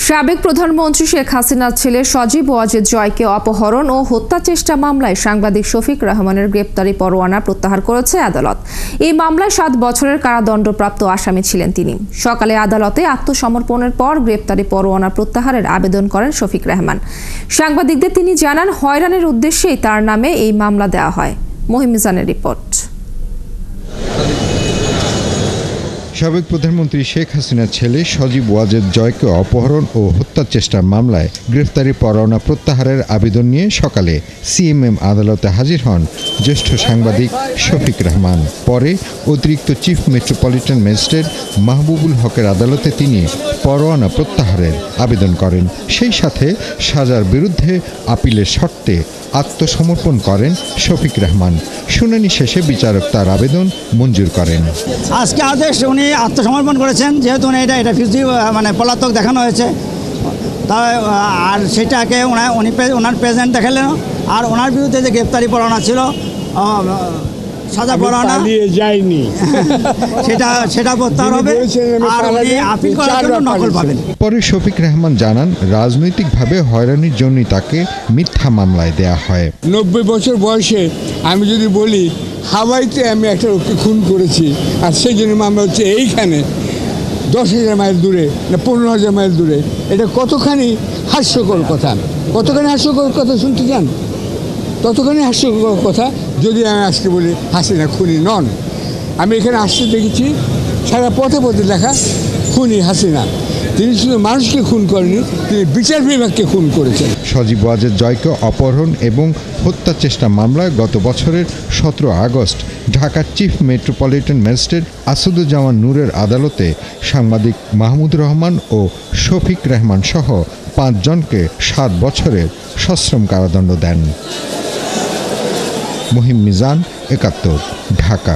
সাবেক প্রধানমন্ত্রী শেখ হাসিনার ছেলে সজীব ওয়াজেদ জয়কে অপহরণ ও হত্যা চেষ্টা মামলায় সাংবাদিক শফিক রেহমানের গ্রেপ্তারি পরোয়ানা প্রত্যাহার করেছে আদালত। এই মামলায় 7 বছরের কারাদণ্ডপ্রাপ্ত আসামি ছিলেন তিনি। সকালে আদালতে আত্মসমর্পণের পর গ্রেপ্তারি পরোয়ানা প্রত্যাহারের আবেদন করেন শফিক রেহমান। সাংবাদিকদের তিনি জানান, হয়রানির উদ্দেশ্যেই তার নামে এই মামলা দেওয়া হয়। মহিম মিজানের রিপোর্ট। সাবেক প্রধানমন্ত্রী শেখ হাসিনার ছেলে সজীব ওয়াজেদ জয়কে অপহরণ ও হত্যার চেষ্টার মামলায় গ্রেফতারি পরোয়ানা প্রত্যাহারের আবেদন নিয়ে সকালে সিএমএম আদালতে হাজির হন জ্যেষ্ঠ সাংবাদিক শফিক রেহমান। পরে অতিরিক্ত চিফ মেট্রোপলিটন ম্যাজিস্ট্রেট মাহবুবুল হকের আদালতে তিনি পরোয়ানা প্রত্যাহারের আবেদন করেন। সেই সাথে সাজার বিরুদ্ধে আপিলের শর্তে আত্মসমর্পণ করেন শফিক রেহমান। শুনানি শেষে বিচারক তার আবেদন মঞ্জুর করেন। আজকে আদেশ উনি আত্মসমর্পণ করেছেন, যেহেতু এটা ফিজি পলাতক দেখানো হয়েছে, তাই আর সেটাকে ওনার প্রেজেন্ট দেখালেন। আর ওনার বিরুদ্ধে যে গ্রেপ্তারি পরোয়ানা ছিল, সাজা পরোয়ানা যায়নি, সেটা প্রত্যাহার হবে আর উনি আপিল করার জন্য নকল পাবেন। পরে শফিক রেহমান জানান, রাজনৈতিকভাবে হয়রানির জন্যই তাকে মিথ্যা মামলায় দেয়া হয়। 90 বছর বয়সে আমি যদি বলি হাওয়াইতে আমি একটা লোককে খুন করেছি, আর সেই জন্য মামলা হচ্ছে এইখানে 10,000 মাইল দূরে না 15,000 মাইল দূরে, এটা কতখানি হাস্যকর কথা, কতখানি হাস্যকর কথা শুনতে চান? ততখানি হাস্যকর কথা যদি আমি আজকে বলি হাসিনা খুনি নন। আমি এখানে আসতে দেখেছি সারা পথে পথে লেখা খুনি হাসিনা। তিনি শুধু মানুষকে খুন করেনি, তিনি বিচার বিভাগকে খুন করেছেন। সজীব ওয়াজেদ জয়কে অপহরণ এবং হত্যা চেষ্টা মামলায় গত বছরের 17 আগস্ট ঢাকার চিফ মেট্রোপলিটন ম্যাজিস্ট্রেট আসাদুজ্জামান নূরের আদালতে সাংবাদিক মাহমুদুর রহমান ও শফিক রেহমান সহ 5 জনকে 7 বছরের সশ্রম কারাদণ্ড দেন। মহিম মিজান, 71, ঢাকা।